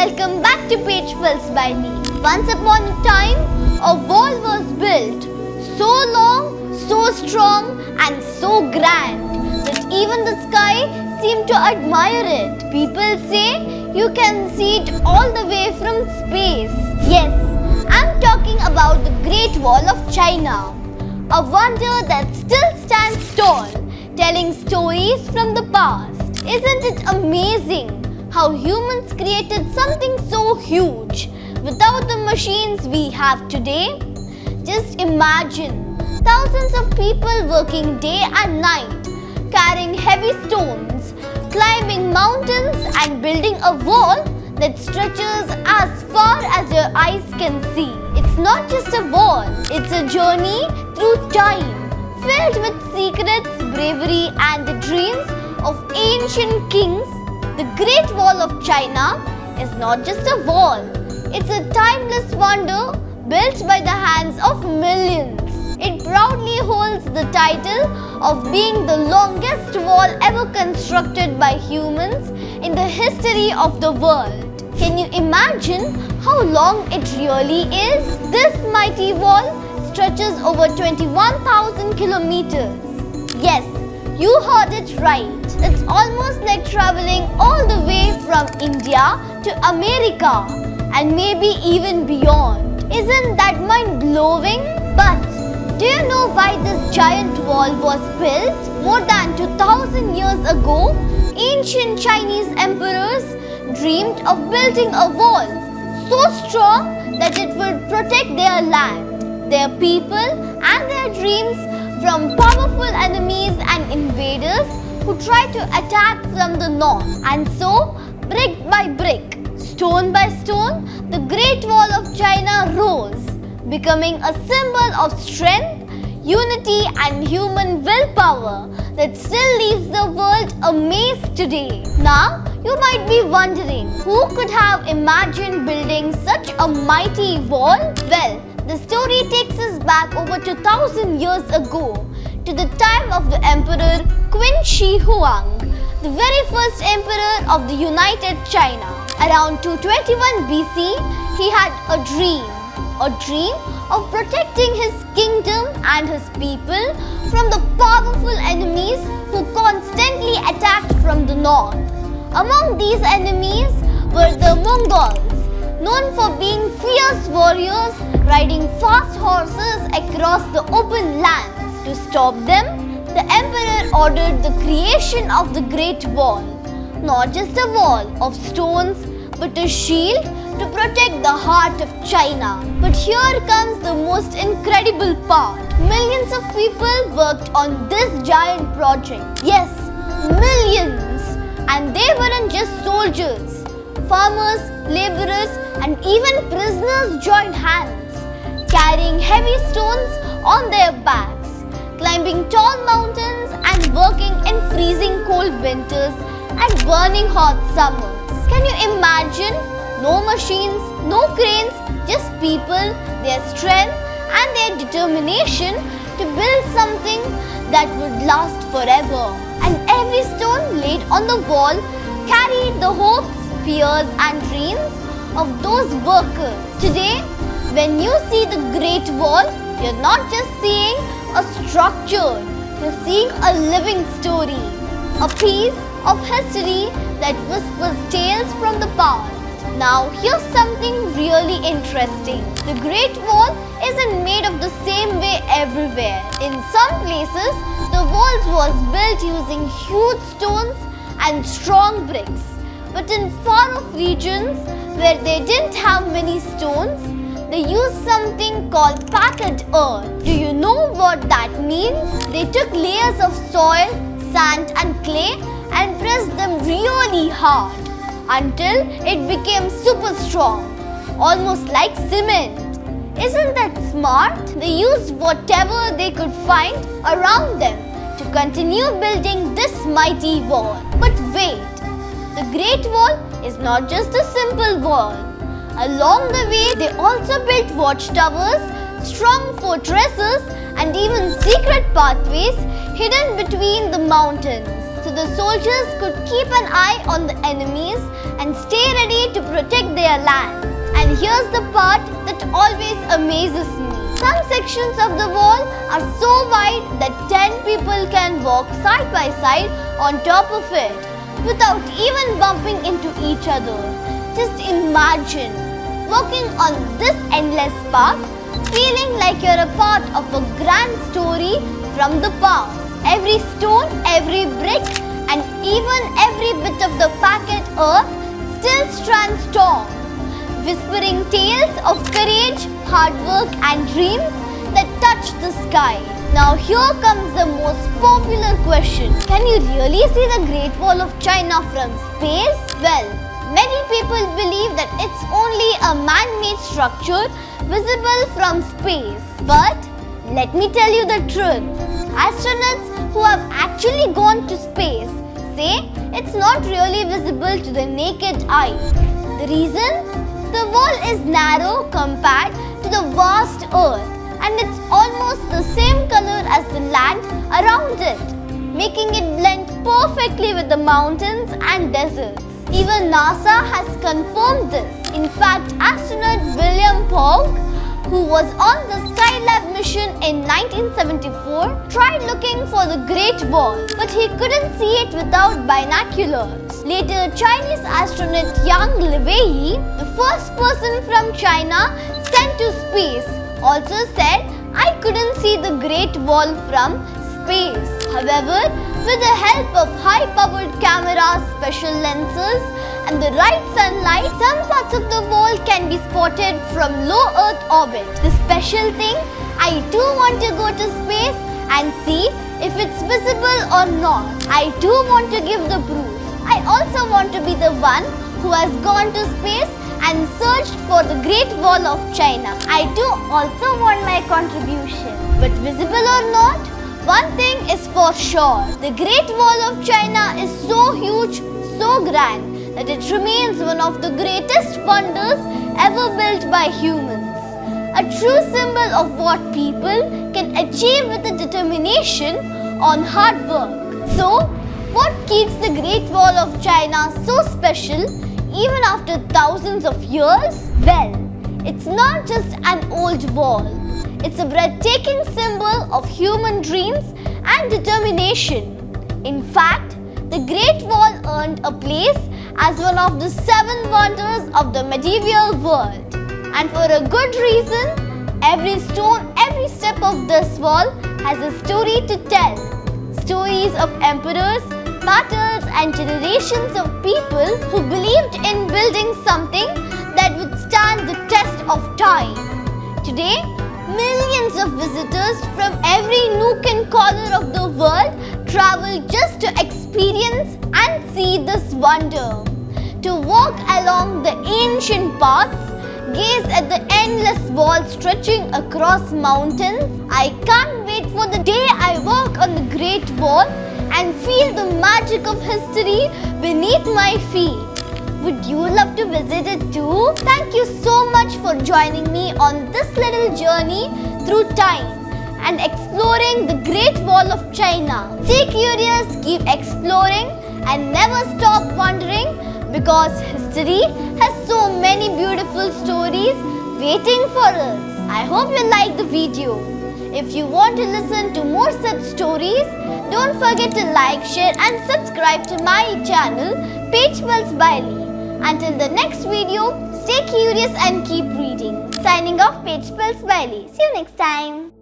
welcome back to Page Pulse by me. Once upon a time, a wall was built, so long, so strong and so grand that even the sky seemed to admire it. People say you can see it all the way from space. Yes, I'm talking about the Great Wall of China, a wonder that still stands tall, telling stories from the past. Isn't it amazing how humans created something so huge without the machines we have today? Just imagine thousands of people working day and night, carrying heavy stones, climbing mountains and building a wall that stretches as far as your eyes can see. It's not just a wall, it's a journey through time, filled with secrets, bravery and the dreams of ancient kings. The Great Wall of China is not just a wall, it's a timeless wonder built by the hands of millions. It proudly holds the title of being the longest wall ever constructed by humans in the history of the world. Can you imagine how long it really is? This mighty wall stretches over 21,000 kilometers. Yes, you heard it right. It's almost like traveling all the way from India to America and maybe even beyond. Isn't that mind-blowing? But do you know why this giant wall was built? More than 2,000 years ago, ancient Chinese emperors dreamed of building a wall so strong that it would protect their land, their people and their dreams from powerful enemies and invaders who tried to attack from the north. And so, brick by brick, stone by stone, the Great Wall of China rose, becoming a symbol of strength, unity and human willpower that still leaves the world amazed today. Now, you might be wondering, who could have imagined building such a mighty wall? Well, the story takes us back over 2,000 years ago to the time of the Emperor Qin Shi Huang, the very first emperor of the United China. Around 221 BC, he had a dream of protecting his kingdom and his people from the powerful enemies who constantly attacked from the north. Among these enemies were the Mongols, known for being fierce warriors riding fast horses across the open lands. To stop them, the emperor ordered the creation of the Great Wall, not just a wall of stones but a shield to protect the heart of China. But here comes the most incredible part. Millions of people worked on this giant project. Yes, millions! And they weren't just soldiers. Farmers, laborers and even prisoners joined hands, carrying heavy stones on their backs, climbing tall mountains and working in freezing cold winters and burning hot summers. Can you imagine? No machines, no cranes, just people, their strength and their determination to build something that would last forever. And every stone laid on the wall carried the hopes, fears and dreams of those workers. Today, when you see the Great Wall, you're not just seeing a structure, you're seeing a living story, a piece of history that whispers tales from the past. Now, here's something really interesting. The Great Wall isn't made of the same way everywhere. In some places, the walls was built using huge stones and strong bricks. But in far-off regions where they didn't have many stones, they used something called packed earth. Do you know what that means? They took layers of soil, sand and clay and pressed them really hard until it became super strong, almost like cement. Isn't that smart? They used whatever they could find around them to continue building this mighty wall. But wait, the Great Wall is not just a simple wall. Along the way, they also built watchtowers, strong fortresses and even secret pathways hidden between the mountains, so the soldiers could keep an eye on the enemies and stay ready to protect their land. And here's the part that always amazes me. Some sections of the wall are so wide that 10 people can walk side by side on top of it without even bumping into each other. Just imagine walking on this endless path, feeling like you're a part of a grand story from the past. Every stone, every brick, and even every bit of the packet earth still stands tall, whispering tales of courage, hard work, and dreams that touch the sky. Now here comes the most popular question. Can you really see the Great Wall of China from space? Well, many people believe that it's only a man-made structure visible from space. But let me tell you the truth. Astronauts who have actually gone to space say it's not really visible to the naked eye. The reason? The wall is narrow compared to the vast earth, and it's almost the same color as the land around it, making it blend perfectly with the mountains and deserts. Even NASA has confirmed this. In fact, astronaut William Pogge, who was on the Skylab mission in 1974, tried looking for the Great Wall, but he couldn't see it without binoculars. Later, Chinese astronaut Yang Liwei, the first person from China sent to space, also said, "I couldn't see the Great Wall from space." However, with the help of high-powered cameras, special lenses, and the right sunlight, some parts of the wall can be spotted from low Earth orbit. The special thing, I too want to go to space and see if it's visible or not. I too want to give the proof. I also want to be the one who has gone to space and searched for the Great Wall of China. I too also want my contribution. But visible or not, one thing is for sure. The Great Wall of China is so huge, so grand, that it remains one of the greatest wonders ever built by humans. A true symbol of what people can achieve with a determination on hard work. So, what keeps the Great Wall of China so special even after thousands of years? Well, it's not just an old wall. It's a breathtaking symbol of human dreams and determination. In fact, the Great Wall earned a place as one of the 7 wonders of the medieval world. And for a good reason. Every stone, every step of this wall has a story to tell. Stories of emperors, battles, and generations of people who believed in building something that would stand the test of time. Today, millions of visitors from every nook and corner of the world travel just to experience and see this wonder. To walk along the ancient paths, gaze at the endless wall stretching across mountains. I can't wait for the day I walk on the Great Wall and feel the magic of history beneath my feet. Would you love to visit it too? Thank you so much for joining me on this little journey through time and exploring the Great Wall of China. Stay curious, keep exploring, and never stop wondering, because history has so many beautiful stories waiting for us. I hope you liked the video. If you want to listen to more such stories, don't forget to like, share and subscribe to my channel, Page Pulse by Lee. Until the next video, stay curious and keep reading. Signing off, Page Pulse by Lee. See you next time.